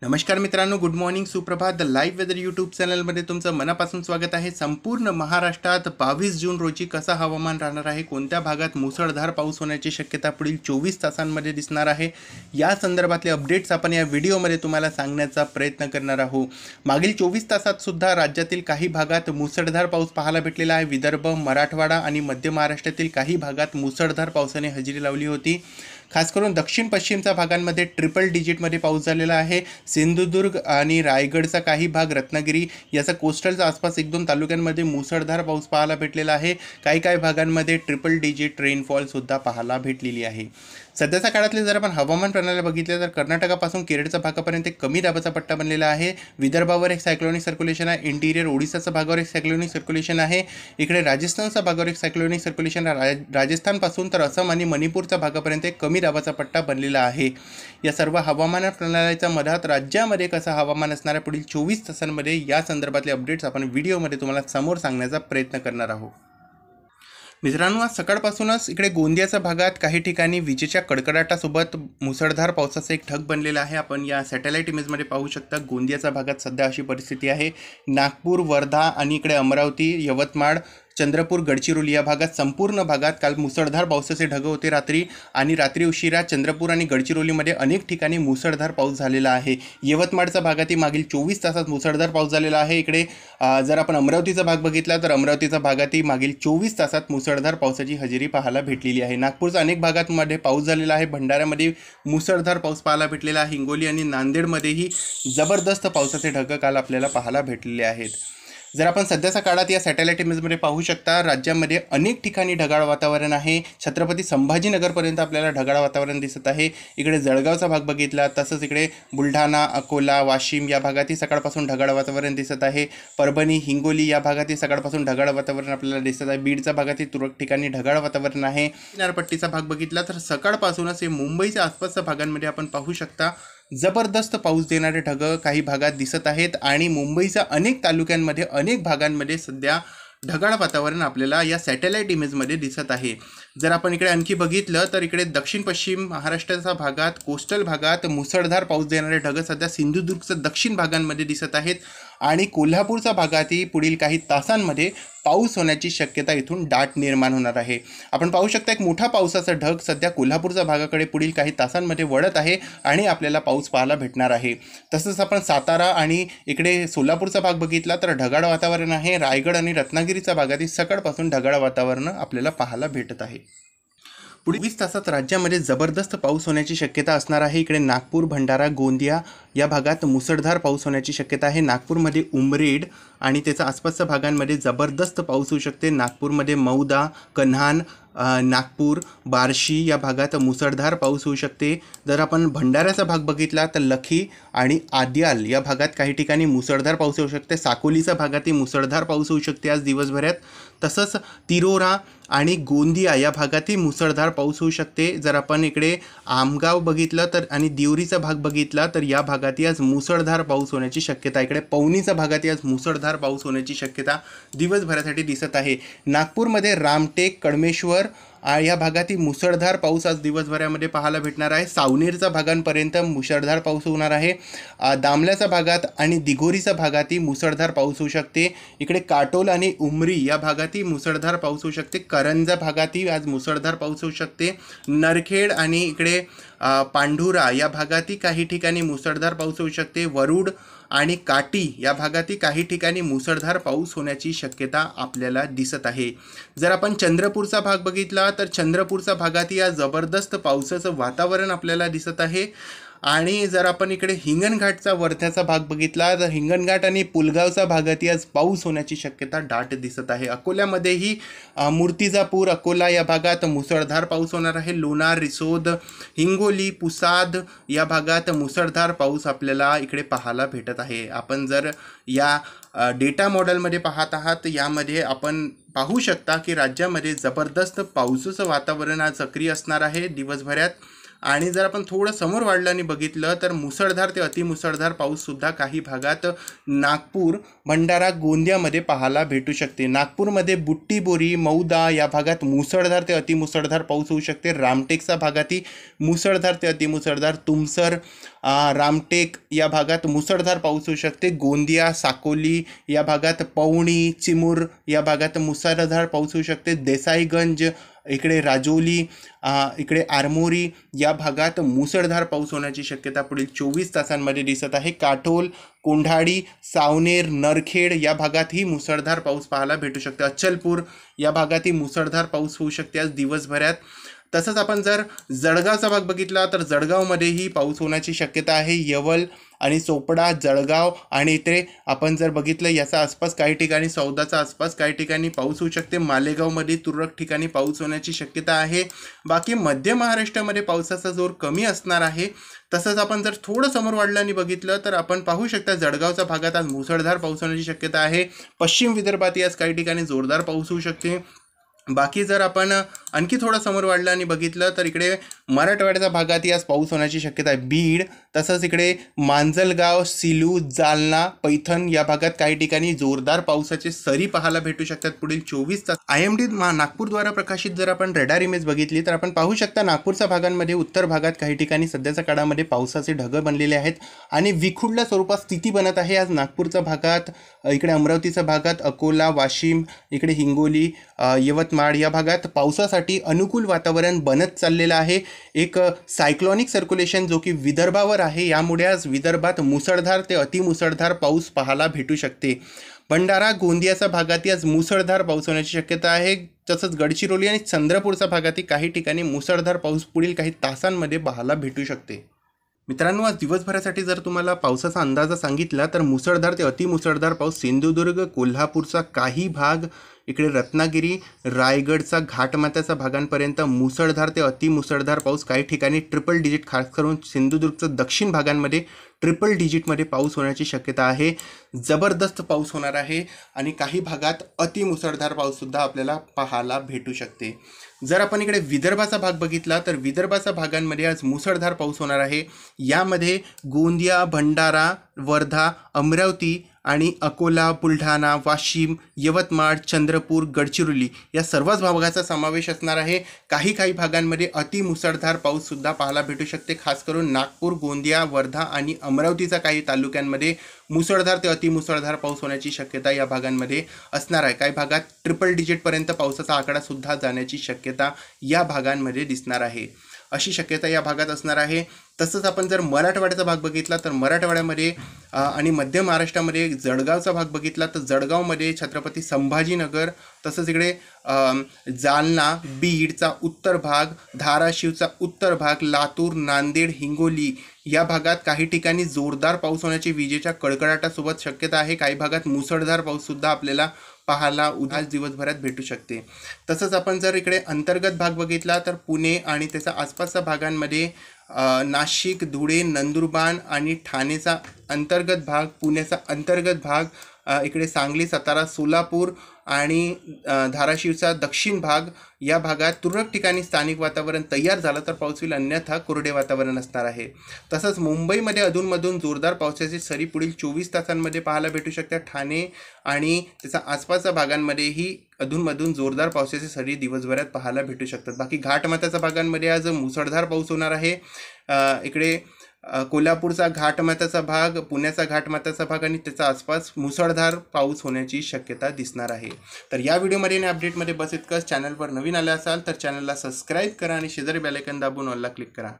नमस्कार मित्रांनो, good morning, सुप्रभात. द लाईव्ह वेदर यूट्यूब चॅनलमध्ये तुमचं मनापासून स्वागत आहे. संपूर्ण महाराष्ट्रात 22 जून रोजी कसं हवामान राहणार आहे, कोणत्या भागात मुसळधार पाऊस होण्याची शक्यता पुढील 24 तासांमध्ये दिसणार आहे, या संदर्भातले अपडेट्स आपण या व्हिडिओमध्ये तुम्हाला सांगण्याचा प्रयत्न करणार आहोत. मागील 24 तासात सुद्धा राज्यातील काही भागात मुसळधार पाऊस पाहायला भेटलेला आहे. विदर्भ, मराठवाडा आणि मध्य महाराष्ट्रातील काही भागात मुसळधार पावसाने हजेरी लावली होती. खास करून दक्षिण पश्चिमच्या भागांमध्ये ट्रिपल डिजिटमध्ये पाऊस झालेला आहे. सिंधुदुर्ग आणि रायगडचा काही भाग, रत्नागिरी याचा कोस्टलच्या आसपास 1-2 तालुक्यांमध्ये मुसळधार पाऊस पाहायला भेटलेला आहे. काही भागांमध्ये ट्रिपल डिजिट रेनफॉलसुद्धा पाहायला भेटलेली आहे. सध्याच्या काळातले जर आपण हवामान प्रणाली बघितले तर कर्नाटकापासून केरळच्या भागापर्यंत एक कमी दाबाचा पट्टा बनलेला आहे. विदर्भावर एक सायक्लोनिक सर्क्युलेशन आहे. इंटिरियर ओडिसाच्या भागावर एक सायक्लोनिक सर्क्युलेशन आहे. इकडे राजस्थानच्या भागावर एक सायक्लोनिक सर्क्युलेशन आहे. राजस्थानपासून तर असम आणि मणिपूरच्या भागापर्यंत एक कमी दाबाचा पट्टा बनलेला आहे. या सर्व हवामान प्रणालीच्या मधात राज्यामध्ये कसं हवामान असणार आहे पुढील 24 तासांमध्ये, या संदर्भातले अपडेट्स आपण व्हिडिओमध्ये तुम्हाला समोर सांगण्याचा प्रयत्न करणार आहोत. मित्रांनो, आज सकाळपासूनच इकडे गोंदियाच्या भागात काही ठिकाणी विजेच्या कडकडाटासोबत मुसळधार पावसाचा एक ढग बनलेला आहे. आपण या सॅटेलाईट इमेजमध्ये पाहू शकता. गोंदियाच्या भागात सध्या अशी परिस्थिती आहे. नागपूर, वर्धा आणि इकडे अमरावती, यवतमाळ, चंद्रपूर, गडचिरोली या भागात, संपूर्ण भागात काल मुसळधार पावसाचे ढग होते रात्री, आणि रात्री उशिरा चंद्रपूर आणि गडचिरोलीमध्ये अनेक ठिकाणी मुसळधार पाऊस झालेला आहे. यवतमाळच्या भागातही मागील 24 तासात मुसळधार पाऊस झालेला आहे. इकडे जर आपण अमरावतीचा भाग बघितला तर अमरावतीच्या भागातही मागील 24 तासात मुसळधार पावसाची हजेरी पाहायला भेटलेली आहे. नागपूरचा अनेक भागांमध्ये पाऊस झालेला आहे. भंडाऱ्यामध्ये मुसळधार पाऊस पाहायला भेटलेला आहे. हिंगोली आणि नांदेडमध्येही जबरदस्त पावसाचे ढग काल आपल्याला पाहायला भेटलेले आहेत. जर आपण सध्याच्या काळात या सॅटेलाईट इमेजमध्ये पाहू शकता, राज्यामध्ये अनेक ठिकाणी ढगाळ वातावरण आहे. छत्रपती संभाजीनगरपर्यंत आपल्याला ढगाळ वातावरण दिसत आहे. इकडे जळगावचा भाग बघितला, तसंच इकडे बुलढाणा, अकोला, वाशिम या भागातही सकाळपासून ढगाळ वातावरण दिसत आहे. परभणी, हिंगोली या भागातही सकाळपासून ढगाळ वातावरण आपल्याला दिसत आहे. बीडच्या भागातही तुरळक ठिकाणी ढगाळ वातावरण आहे. किनारपट्टीचा भाग बघितला तर सकाळपासूनच हे मुंबईच्या आसपासच्या भागांमध्ये आपण पाहू शकता जबरदस्त पाऊस देणारे ढग काही भागात दिसत आहेत. आणि मुंबईच्या अनेक तालुक्यांमध्ये, अनेक भागांमध्ये सध्या ढगाळ वातावरण आपल्याला या सॅटेलाईट इमेजमध्ये दिसत आहे. जर आपण इकडे आणखी बघितलं तर इकडे दक्षिण पश्चिम महाराष्ट्राच्या भागात, कोस्टल भागात मुसळधार पाऊस देणारे ढग सध्या सिंधुदुर्गच्या दक्षिण भागांमध्ये दिसत आहेत. आणि कोल्हापूरच्या भागातही पुढील काही तासांमध्ये पाऊस होण्याची शक्यता इथून दाट निर्माण होणार आहे. आपण पाहू शकता एक मोठा पावसाचा ढग सध्या कोल्हापूरच्या भागाकडे पुढील काही तासांमध्ये वळत आहे आणि आपल्याला पाऊस पाहायला भेटणार आहे. तसंच आपण सातारा आणि इकडे सोलापूरचा भाग बघितला तर ढगाळ वातावरण आहे. रायगड आणि रत्नागिरीच्या भागातही सकाळपासून ढगाळ वातावरण आपल्याला पाहायला भेटत आहे. पुढील 20 तासात राज्यामध्ये जबरदस्त पाऊस होण्याची शक्यता असणार आहे. इकडे नागपूर, भंडारा, गोंदिया या भागात मुसळधार पाऊस होण्याची शक्यता आहे. नागपूरमध्ये उमरेड आणि त्याच्या आसपासच्या भागांमध्ये जबरदस्त पाऊस होऊ शकते. नागपूरमध्ये मौदा, कन्हान, नागपूर, बार्शी या भागात मुसळधार पाऊस होऊ शकते. जर आपण भंडाऱ्याचा भाग बघितला तर लखी आणि आद्याल या भागात काही ठिकाणी मुसळधार पाऊस होऊ शकते. साकोलीच्या भागातही मुसळधार पाऊस होऊ शकते आज दिवसभरात. तसंच तिरोरा आणि गोंदिया या भागातही मुसळधार पाऊस होऊ शकते. जर आपण इकडे आमगाव बघितलं तर आणि दिवरीचा भाग बघितला तर या भागातही आज मुसळधार पाऊस होण्याची शक्यता, इकडे पवनीच्या भागातही आज मुसळधार पाऊस होण्याची शक्यता दिवसभरासाठी दिसत आहे. नागपूरमध्ये रामटेक, कडमेश्वर या भागातही मुसळधार पाऊस आज दिवसभरामध्ये पाहायला भेटणार आहे. सावनेरच्या भागांपर्यंत मुसळधार पाऊस होणार आहे. दामल्याच्या भागात आणि दिघोरीच्या भागातही मुसळधार पाऊस होऊ शकते. इकडे काटोल आणि उमरी या भागातही मुसळधार पाऊस होऊ शकते. करंजा भागातही आज मुसळधार पाऊस होऊ शकते. नरखेड आणि इकडे पांढुरा या भागातही काही ठिकाणी मुसळधार पाऊस होऊ शकते. वरुड आणि काटी या भागातही काही ठिकाणी मुसळधार पाऊस होण्याची शक्यता आपल्याला दिसत आहे. जर आपण चंद्रपूरचा भाग बघितला तर चंद्रपूरच्या भागातही या जबरदस्त पावसाचं वातावरण आपल्याला दिसत आहे. आणि जर आपण इकडे हिंगणघाटचा वर्ध्याचा भाग बघितला तर हिंगणघाट आणि पुलगावचा भागातही आज पाऊस होण्याची शक्यता दाट दिसत आहे. अकोल्यामध्येही मूर्तिजापूर, अकोला या भागात मुसळधार पाऊस होणार आहे. लोणार, रिसोद, हिंगोली, पुसाद या भागात मुसळधार पाऊस आपल्याला इकडे पाहायला भेटत आहे. आपण जर या डेटा मॉडेलमध्ये पाहत आहात, यामध्ये आपण पाहू शकता की राज्यामध्ये जबरदस्त पावसाचं वातावरण आज सक्रिय असणार आहे दिवसभरात. आणि जर आपण थोडं समोर वाढलं आणि बघितलं तर मुसळधार ते अतिमुसळधार पाऊससुद्धा काही भागात नागपूर, भंडारा, गोंदियामध्ये पाहायला भेटू शकते. नागपूरमध्ये बुट्टीबोरी, मौदा या भागात मुसळधार ते अतिमुसळधार पाऊस होऊ शकते. रामटेकच्या भागातही मुसळधार ते अतिमुसळधार, तुमसर रामटेक या भागात मुसळधार पाऊस होऊ शकते. गोंदिया, साकोली या भागात, पवनी, चिमूर या भागात मुसळधार पाऊस होऊ शकते. देसाईगंज, इकडे राजौली, इकडे आरमोरी या भागात मुसळधार पाऊस होण्याची शक्यता पुढील 24 तासांमध्ये दिसत आहे. काटोल, कोंढाळी, सावनेर, नरखेड या भागातही मुसळधार पाऊस पाहायला भेटू शकते. अचलपूर या भागातही मुसळधार पाऊस होऊ शकते आज दिवसभरात. तसंच आपण जर जळगावचा भाग बघितला तर जळगावमध्येही पाऊस होण्याची शक्यता आहे. यवल आणि चोपडा, जळगाव आणि इथे आपण जर बघितलं याचा आसपास काही ठिकाणी, सौदाचा आसपास काही ठिकाणी पाऊस होऊ शकते. मालेगावमध्ये तुरळक ठिकाणी पाऊस होण्याची शक्यता आहे. बाकी मध्य महाराष्ट्रामध्ये पावसाचा जोर कमी असणार आहे. तसंच आपण जर थोडं समोर वाढल्याने बघितलं तर आपण पाहू शकता जळगावच्या भागात आज मुसळधार पाऊस होण्याची शक्यता आहे. पश्चिम विदर्भात आज काही ठिकाणी जोरदार पाऊस होऊ शकते. बाकी जर आपण आणखी थोडं समोर वाढलं आणि बघितलं तर इकडे मराठवाड्याच्या भागातही आज पाऊस होण्याची शक्यता आहे. बीड, तसंच इकडे मांजलगाव, सिलू, जालना, पैठण या भागात काही ठिकाणी जोरदार पावसाचे सरी पाहायला भेटू शकतात पुढील 24 तास. IMD नागपूरद्वारा प्रकाशित जर आपण रडार इमेज बघितली तर आपण पाहू शकता नागपूरच्या भागांमध्ये, उत्तर भागात काही ठिकाणी सध्याच्या काळामध्ये पावसाचे ढग बनलेले आहेत आणि विखुरल्या स्वरूपात स्थिती बनत आहे आज नागपूरच्या भागात, इकडे अमरावतीच्या भागात, अकोला, वाशिम, इकडे हिंगोली, यवतमाळ या भागात पावसासाठी अनुकूल वातावरण बनत चाललेलं आहे. एक सायक्लॉनिक सर्क्युलेशन जो की विदर्भावर आहे, यामुळे आज विदर्भात मुसळधार ते अतिमुसळधार पाऊस पाहायला भेटू शकते. भंडारा, गोंदियाच्या भागातही आज मुसळधार पाऊस होण्याची शक्यता आहे. तसंच गडचिरोली आणि चंद्रपूरच्या भागातही काही ठिकाणी मुसळधार पाऊस पुढील काही तासांमध्ये पाहायला भेटू शकते. मित्रांनो, आज दिवसभरासाठी जर तुम्हाला पावसाचा अंदाज सांगितला तर मुसळधार ते अतिमुसळधार पाऊस सिंधुदुर्ग, कोल्हापूरचा काही भाग, इकडे रत्नागिरी, रायगडचा घाटमाथ्याच्या भागांपर्यंत मुसळधार ते अतिमुसळधार पाऊस, काही ठिकाणी ट्रिपल डिजिट, खास करून सिंधुदुर्गच्या दक्षिण भागांमध्ये ट्रिपल डिजिटमध्ये पाऊस होण्याची शक्यता आहे. जबरदस्त पाऊस होणार आहे आणि काही भागात अतिमुसळधार पाऊससुद्धा आपल्याला पाहायला भेटू शकते. जर आपण इकडे विदर्भाचा भाग बघितला तर विदर्भाच्या भागांमध्ये आज मुसळधार पाऊस होणार आहे. यामध्ये गोंदिया, भंडारा, वर्धा, अमरावती आणि अकोला, बुलढाणा, वाशिम, यवतमाळ, चंद्रपूर, गडचिरोली या सर्वच भागाचा समावेश असणार आहे. काही भागांमध्ये अतिमुसळधार पाऊससुद्धा पाहायला भेटू शकते. खास करून नागपूर, गोंदिया, वर्धा आणि अमरावतीच्या काही तालुक्यांमध्ये मुसळधार ते अतिमुसळधार पाऊस होण्याची शक्यता या भागांमध्ये असणार आहे. काही भागात ट्रिपल डिजिटपर्यंत पावसाचा आकडासुद्धा जाण्याची शक्यता या भागांमध्ये दिसणार आहे. अशी शक्यता या भागात असणार आहे. तसंच आपण जर मराठवाड्याचा भाग बघितला तर मराठवाड्यामध्ये आणि मध्य महाराष्ट्रामध्ये जळगावचा भाग बघितला तर जळगावमध्ये छत्रपती संभाजीनगर, तसंच इकडे जालना, बीडचा उत्तर भाग, धाराशिवचा उत्तर भाग, लातूर, नांदेड, हिंगोली या भागात काही ठिकाणी जोरदार पाऊस होण्याची विजेच्या कडकडाटासोबत शक्यता आहे. काही भागात मुसळधार पाऊससुद्धा आपल्याला पाहायला उद्या दिवसभरात भेटू शकते. तसंच आपण जर इकडे अंतर्गत भाग बघितला तर पुणे आणि त्याच्या आसपासच्या भागांमध्ये नाशिक, धुळे, नंदुरबार आणि ठाणेचा अंतर्गत भाग, पुण्याचा अंतर्गत भाग, इकडे सांगली, सातारा, सोलापूर आणि धाराशिवचा दक्षिण भाग या भागात तुरळक ठिकाणी स्थानिक वातावरण तयार झालं तर पाऊस होईल, अन्यथा कोरडे वातावरण असणार आहे. तसंच मुंबईमध्ये अधूनमधून जोरदार पावसाची सरी पुढील 24 तासांमध्ये पाहायला भेटू शकते. ठाणे आणि त्याच्या आसपासच्या भागांमध्येही अधूनमधून जोरदार पावसाची सरी दिवसभरात पाहायला भेटू शकतात. बाकी घाटमाथ्याच्या भागांमध्ये आज मुसळधार पाऊस होणार आहे. इकडे कोल्हापूरचा घाटमाथ्याचा भाग, पुण्याचा घाटमाथ्याचा भाग आणि त्याच्या आसपास मुसळधार पाऊस होण्याची शक्यता दिसणार आहे. तर या व्हिडिओमध्ये आणि अपडेटमध्ये बस इतकंच. चॅनलवर नवीन आले असाल तर चॅनलला सबस्क्राईब करा आणि शेजारी बेल आयकॉन दाबून ऑलला क्लिक करा.